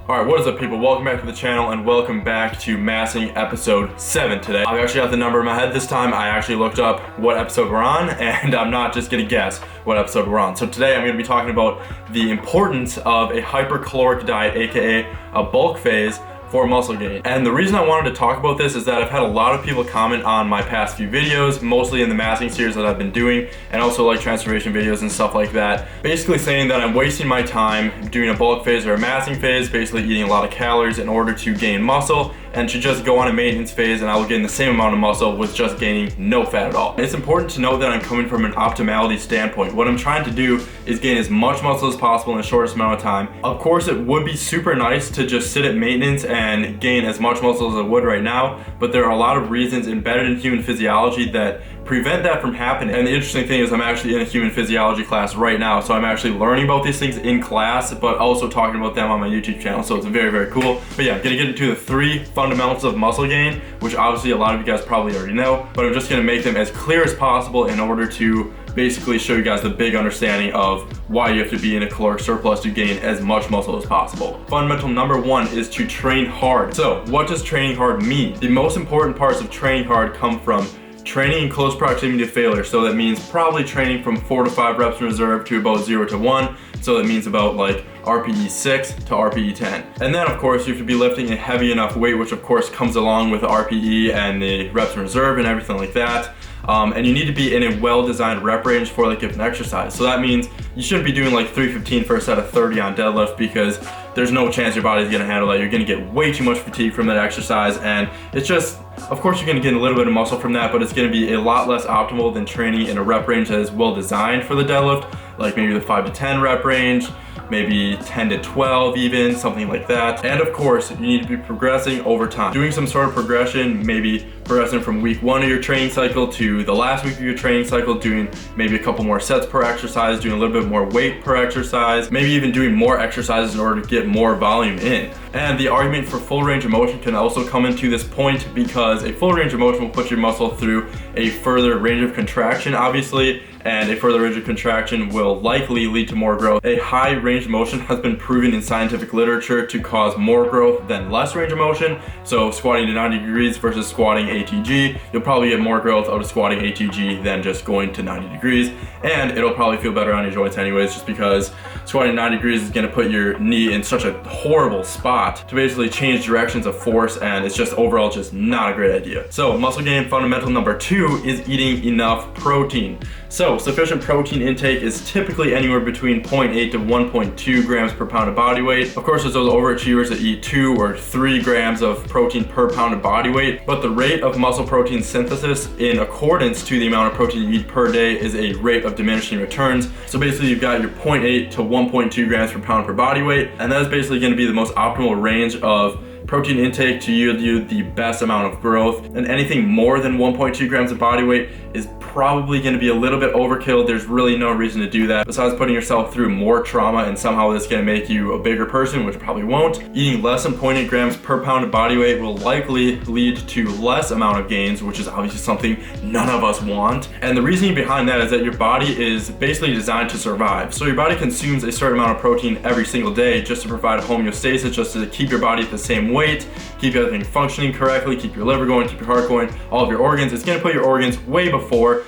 Alright, what is up people? Welcome back to the channel and welcome back to Massing episode 7 today. I've actually got the number in my head this time. I actually looked up what episode we're on and I'm not just gonna guess what episode we're on. So today I'm gonna be talking about the importance of a hypercaloric diet, aka a bulk phase for muscle gain. And the reason I wanted to talk about this is that I've had a lot of people comment on my past few videos, mostly in the massing series that I've been doing, and also like transformation videos and stuff like that, basically saying that I'm wasting my time doing a bulk phase or a massing phase, basically eating a lot of calories in order to gain muscle, and should just go on a maintenance phase and I will gain the same amount of muscle with just gaining no fat at all. And it's important to note that I'm coming from an optimality standpoint. What I'm trying to do is gain as much muscle as possible in the shortest amount of time. Of course, it would be super nice to just sit at maintenance and gain as much muscle as I would right now, but there are a lot of reasons embedded in human physiology that prevent that from happening. And the interesting thing is I'm actually in a human physiology class right now, so I'm actually learning about these things in class, but also talking about them on my YouTube channel, so it's very, very cool. But yeah, I'm gonna get into the 3 fundamentals of muscle gain, which obviously a lot of you guys probably already know, but I'm just gonna make them as clear as possible in order to basically show you guys the big understanding of why you have to be in a caloric surplus to gain as much muscle as possible. Fundamental number 1 is to train hard. So what does training hard mean? The most important parts of training hard come from training in close proximity to failure. So that means probably training from 4 to 5 reps in reserve to about 0 to 1. So that means about like RPE 6 to RPE 10. And then of course you have to be lifting a heavy enough weight, which of course comes along with the RPE and the reps in reserve and everything like that. And you need to be in a well-designed rep range for like given exercise. So that means you shouldn't be doing like 315 for a set of 30 on deadlift, because there's no chance your body's gonna handle that. You're gonna get way too much fatigue from that exercise, and it's just, of course you're gonna get a little bit of muscle from that, but it's gonna be a lot less optimal than training in a rep range that is well designed for the deadlift, like maybe the 5 to 10 rep range, maybe 10 to 12 even, something like that. And of course, you need to be progressing over time. Doing some sort of progression, maybe progressing from week 1 of your training cycle to the last week of your training cycle, doing maybe a couple more sets per exercise, doing a little bit more weight per exercise, maybe even doing more exercises in order to get more volume in. And the argument for full range of motion can also come into this point, because a full range of motion will put your muscle through a further range of contraction, obviously, and a further range of contraction will likely lead to more growth. A high range of motion has been proven in scientific literature to cause more growth than less range of motion. So squatting to 90 degrees versus squatting ATG, you'll probably get more growth out of squatting ATG than just going to 90 degrees. And it'll probably feel better on your joints anyways, just because squatting 90 degrees is gonna put your knee in such a horrible spot to basically change directions of force, and it's just overall just not a great idea. So muscle gain fundamental number 2 is eating enough protein. So sufficient protein intake is typically anywhere between 0.8 to 1.2 grams per pound of body weight. Of course, there's those overachievers that eat 2 or 3 grams of protein per pound of body weight, but the rate of muscle protein synthesis in accordance to the amount of protein you eat per day is a rate of diminishing returns. So basically you've got your 0.8 to 1.2 grams per pound per body weight, and that is basically going to be the most optimal range of protein intake to yield you the best amount of growth. And anything more than 1.2 grams of body weight is probably going to be a little bit overkill. There's really no reason to do that besides putting yourself through more trauma, and somehow that's going to make you a bigger person, which probably won't. Eating less than 0.8 grams per pound of body weight will likely lead to less amount of gains, which is obviously something none of us want. And the reasoning behind that is that your body is basically designed to survive. So your body consumes a certain amount of protein every single day just to provide homeostasis, just to keep your body at the same weight, keep everything functioning correctly, keep your liver going, keep your heart going, all of your organs. It's gonna put your organs way before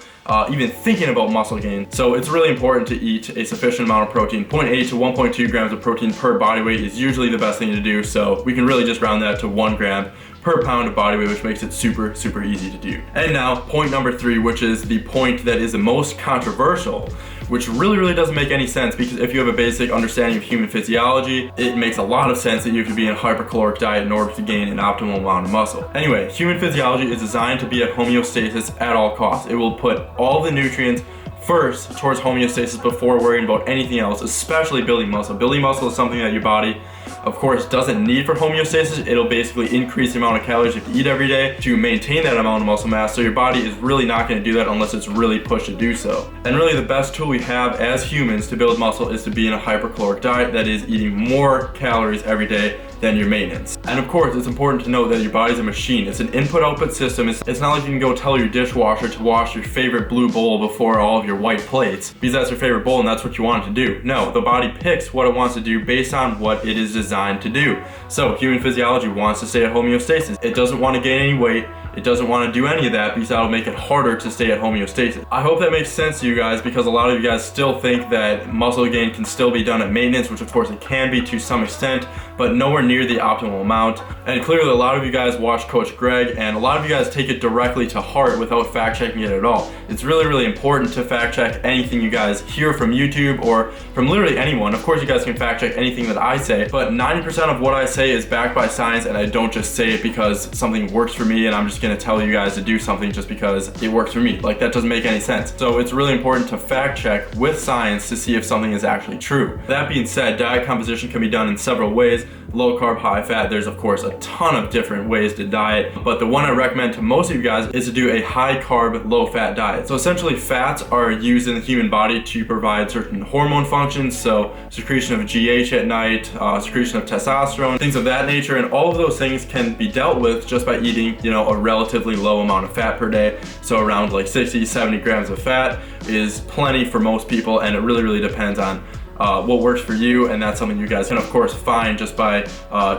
even thinking about muscle gain. So it's really important to eat a sufficient amount of protein. 0.8 to 1.2 grams of protein per body weight is usually the best thing to do. So we can really just round that to 1 gram per pound of body weight, which makes it super, super easy to do. And now point number 3, which is the point that is the most controversial, which really doesn't make any sense, because if you have a basic understanding of human physiology, it makes a lot of sense that you have to be in a hypercaloric diet in order to gain an optimal amount of muscle. Anyway, human physiology is designed to be at homeostasis at all costs. It will put all the nutrients first towards homeostasis before worrying about anything else, especially building muscle. Building muscle is something that your body, of course, doesn't need for homeostasis. It'll basically increase the amount of calories you have to eat every day to maintain that amount of muscle mass. So your body is really not going to do that unless it's really pushed to do so. And really the best tool we have as humans to build muscle is to be in a hypercaloric diet, that is eating more calories every day than your maintenance. And of course, it's important to note that your body's a machine. It's an input-output system. It's not like you can go tell your dishwasher to wash your favorite blue bowl before all of your white plates, because that's your favorite bowl and that's what you want it to do. No, the body picks what it wants to do based on what it is designed to do. So human physiology wants to stay at homeostasis. It doesn't want to gain any weight. It doesn't want to do any of that because that'll make it harder to stay at homeostasis. I hope that makes sense to you guys, because a lot of you guys still think that muscle gain can still be done at maintenance, which of course it can be to some extent, but nowhere near the optimal amount. And clearly a lot of you guys watch Coach Greg, and a lot of you guys take it directly to heart without fact checking it at all. It's really important to fact check anything you guys hear from YouTube or from literally anyone. Of course you guys can fact check anything that I say, but 90% of what I say is backed by science, and I don't just say it because something works for me and I'm just gonna tell you guys to do something just because it works for me. Like, that doesn't make any sense. So it's really important to fact check with science to see if something is actually true. That being said, diet composition can be done in several ways. Low carb, high fat, there's of course a ton of different ways to diet, but the one I recommend to most of you guys is to do a high carb, low fat diet. So essentially fats are used in the human body to provide certain hormone functions, so secretion of GH at night, secretion of testosterone, things of that nature, and all of those things can be dealt with just by eating, you know, a relatively low amount of fat per day. So around like 60-70 grams of fat is plenty for most people, and it really depends on what works for you, and that's something you guys can of course find just by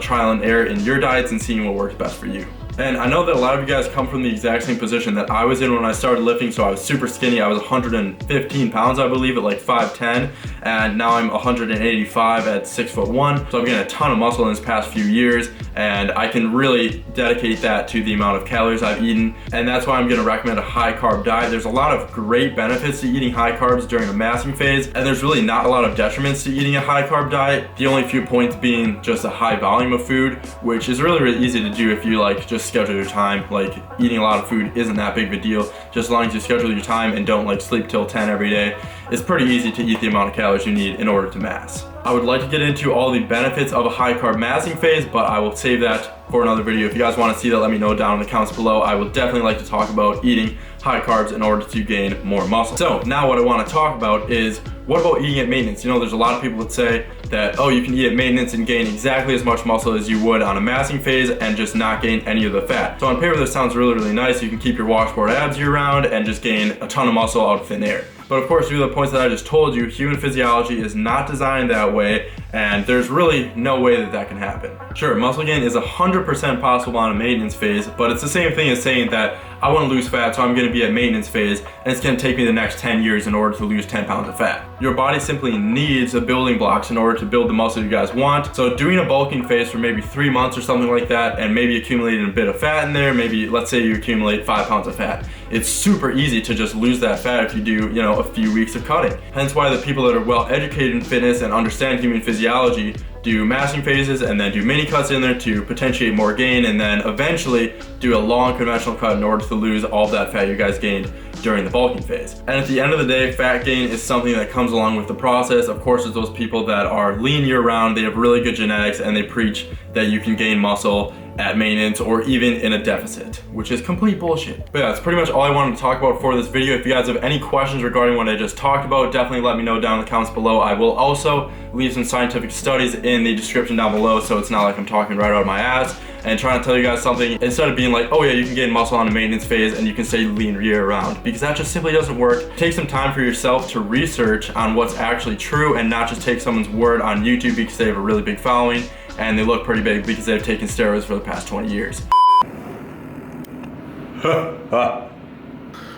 trial and error in your diets and seeing what works best for you. And I know that a lot of you guys come from the exact same position that I was in when I started lifting. So I was super skinny. I was 115 pounds, I believe, at like 5'10", and now I'm 185 at 6'1". So I'm getting a ton of muscle in this past few years, and I can really dedicate that to the amount of calories I've eaten. And that's why I'm gonna recommend a high carb diet. There's a lot of great benefits to eating high carbs during a massing phase, and there's really not a lot of detriments to eating a high carb diet. The only few points being just a high volume of food, which is really easy to do if you like just schedule your time. Like, eating a lot of food isn't that big of a deal, just as long as you schedule your time and don't like sleep till 10 every day. It's pretty easy to eat the amount of calories you need in order to mass. I would like to get into all the benefits of a high carb massing phase, but I will save that for another video. If you guys want to see that, let me know down in the comments below. I will definitely like to talk about eating high carbs in order to gain more muscle. So now what I want to talk about is, what about eating at maintenance? You know, there's a lot of people that say that, oh, you can eat at maintenance and gain exactly as much muscle as you would on a massing phase and just not gain any of the fat. So on paper, this sounds really nice. You can keep your washboard abs year round and just gain a ton of muscle out of thin air. But of course, due to the points that I just told you, human physiology is not designed that way, and there's really no way that can happen. Sure, muscle gain is 100% possible on a maintenance phase, but it's the same thing as saying that I want to lose fat, so I'm going to be at maintenance phase, and it's going to take me the next 10 years in order to lose 10 pounds of fat. Your body simply needs the building blocks in order to build the muscle you guys want. So doing a bulking phase for maybe 3 months or something like that, and maybe accumulating a bit of fat in there, maybe let's say you accumulate 5 pounds of fat. It's super easy to just lose that fat if you do, you know, a few weeks of cutting. Hence why the people that are well educated in fitness and understand human physiology do massing phases and then do mini cuts in there to potentiate more gain, and then eventually do a long conventional cut in order to lose all of that fat you guys gained during the bulking phase. And at the end of the day, fat gain is something that comes along with the process. Of course, there's those people that are lean year round, they have really good genetics, and they preach that you can gain muscle at maintenance or even in a deficit, which is complete bullshit. But yeah, that's pretty much all I wanted to talk about for this video. If you guys have any questions regarding what I just talked about, definitely let me know down in the comments below. I will also leave some scientific studies in the description down below, so it's not like I'm talking right out of my ass and trying to tell you guys something instead of being like, oh yeah, you can gain muscle on a maintenance phase and you can stay lean year round, because that just simply doesn't work. Take some time for yourself to research on what's actually true and not just take someone's word on YouTube because they have a really big following and they look pretty big because they've taken steroids for the past 20 years.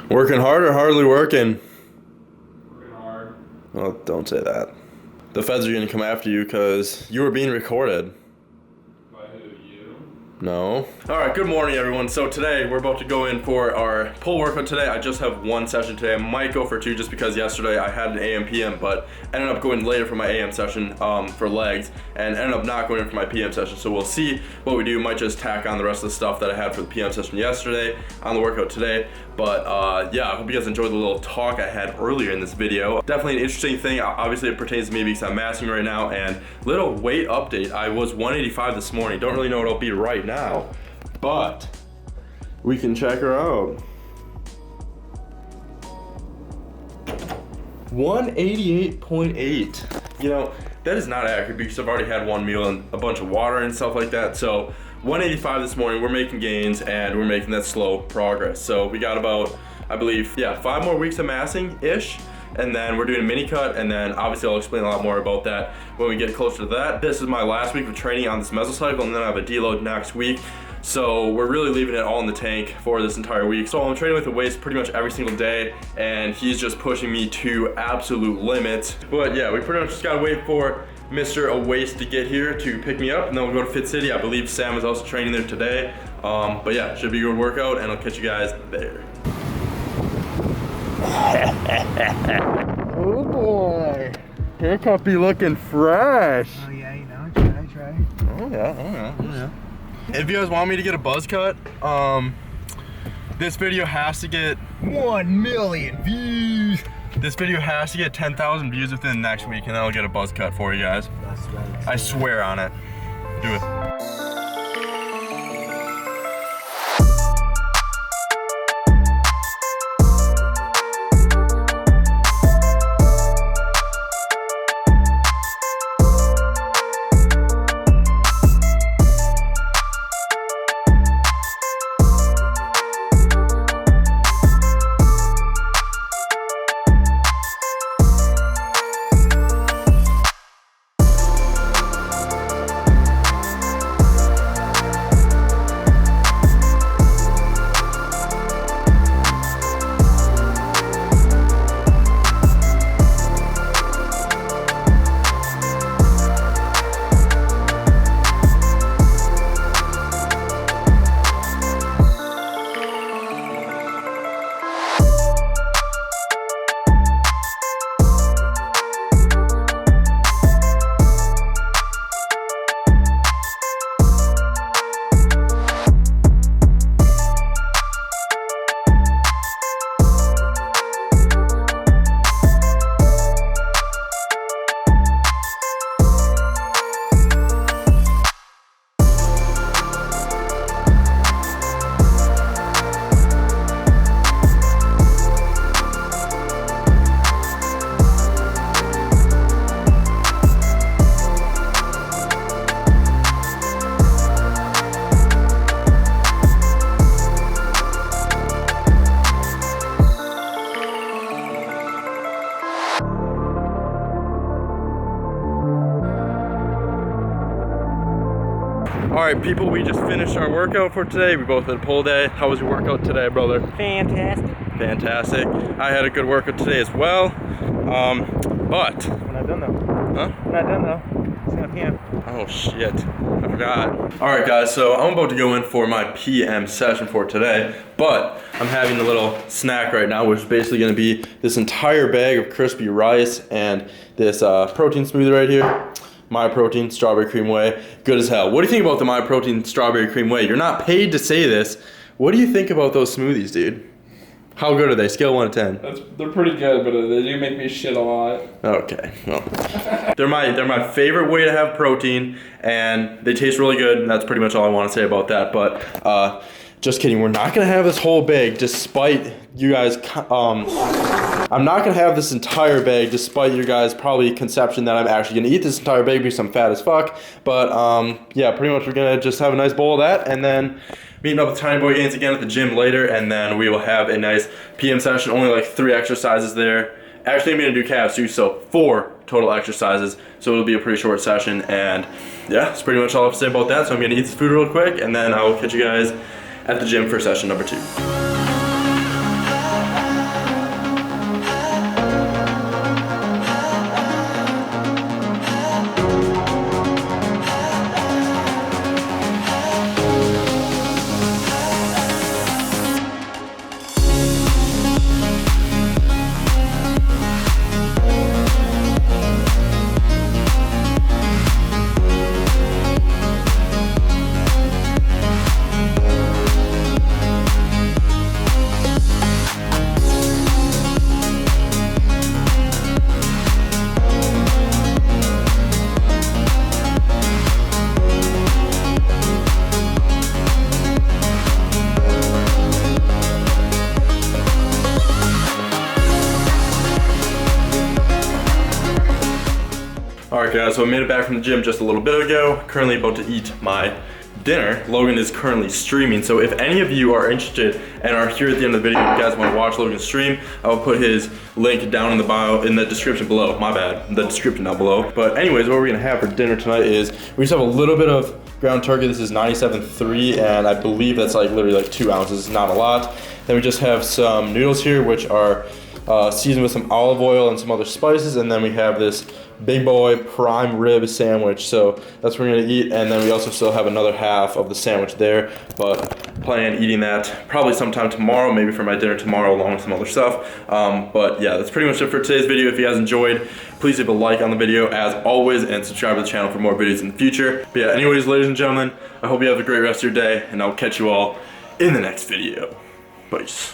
Working hard or hardly working? Working hard. Well, don't say that. The feds are gonna come after you because you were being recorded. By who? You? No. All right, good morning everyone. So today we're about to go in for our pull workout today. I just have one session today. I might go for two just because yesterday I had an AM PM, but ended up going later for my AM session for legs and ended up not going in for my PM session. So we'll see what we do. Might just tack on the rest of the stuff that I had for the PM session yesterday on the workout today. But yeah, I hope you guys enjoyed the little talk I had earlier in this video. Definitely an interesting thing. Obviously it pertains to me because I'm massing right now. And little weight update. I was 185 this morning. Don't really know what I'll be right now, but we can check her out. 188.8. You know, That is not accurate because I've already had one meal and a bunch of water and stuff like that. So 185 this morning, we're making gains and we're making that slow progress. So we got about, I believe, 5 more weeks of massing-ish. And then we're doing a mini cut, and then obviously I'll explain a lot more about that when we get closer to that. This is my last week of training on this mesocycle, and then I have a deload next week. So we're really leaving it all in the tank for this entire week. So I'm training with the weights pretty much every single day, and he's just pushing me to absolute limits. But yeah, we pretty much just gotta wait for Mr. Awaste to get here to pick me up, and then we'll go to Fit City. I believe Sam is also training there today. But yeah, should be a good workout, and I'll catch you guys there. Oh boy, haircut be looking fresh. Oh yeah, you know, try. Oh yeah. If you guys want me to get a buzz cut, this video has to get 1 million views. This video has to get 10,000 views within the next week, and then I'll get a buzz cut for you guys. That's right. I swear on it. Do it. All right, people, we just finished our workout for today. We both had a pull day. How was your workout today, brother? Fantastic. Fantastic. I had a good workout today as well. But We're not done though. huh? We're not done though. It's 7 p.m. Oh shit, I forgot. All right, guys, so I'm about to go in for my PM session for today, but I'm having a little snack right now, which is basically gonna be this entire bag of crispy rice and this protein smoothie right here. My Protein Strawberry Cream Whey, good as hell. What do you think about the My Protein Strawberry Cream Whey? You're not paid to say this. What do you think about those smoothies, dude? How good are they? Scale 1 to 10. They're pretty good, but they do make me shit a lot. Okay, well, they're my favorite way to have protein, and they taste really good. And that's pretty much all I want to say about that. But just kidding. We're not gonna have this whole bag, despite you guys. I'm not gonna have this entire bag, despite your guys' probably conception that I'm actually gonna eat this entire bag because I'm fat as fuck. But yeah, pretty much we're gonna just have a nice bowl of that, and then meeting up with Tiny Boy Gains again at the gym later, and then we will have a nice PM session. Only like 3 exercises there. Actually, I'm gonna do calves too, so 4 total exercises. So it'll be a pretty short session, and yeah, that's pretty much all I have to say about that. So I'm gonna eat this food real quick, and then I will catch you guys at the gym for session number 2. Alright guys, so I made it back from the gym just a little bit ago. Currently about to eat my dinner. Logan is currently streaming, so if any of you are interested and are here at the end of the video, if you guys want to watch Logan stream, I will put his link down in the bio, in the description below. My bad, the description down below. But anyways, what we're gonna have for dinner tonight is, we just have a little bit of ground turkey. This is 97.3, and I believe that's like literally like 2 ounces, not a lot. Then we just have some noodles here, which are seasoned with some olive oil and some other spices, and then we have this big boy prime rib sandwich, so that's what we're gonna eat. And then we also still have another half of the sandwich there, but plan on eating that probably sometime tomorrow, maybe for my dinner tomorrow along with some other stuff. But yeah, that's pretty much it for today's video. If you guys enjoyed, please leave a like on the video as always, and subscribe to the channel for more videos in the future. But yeah, anyways, ladies and gentlemen, I hope you have a great rest of your day, and I'll catch you all in the next video. Peace.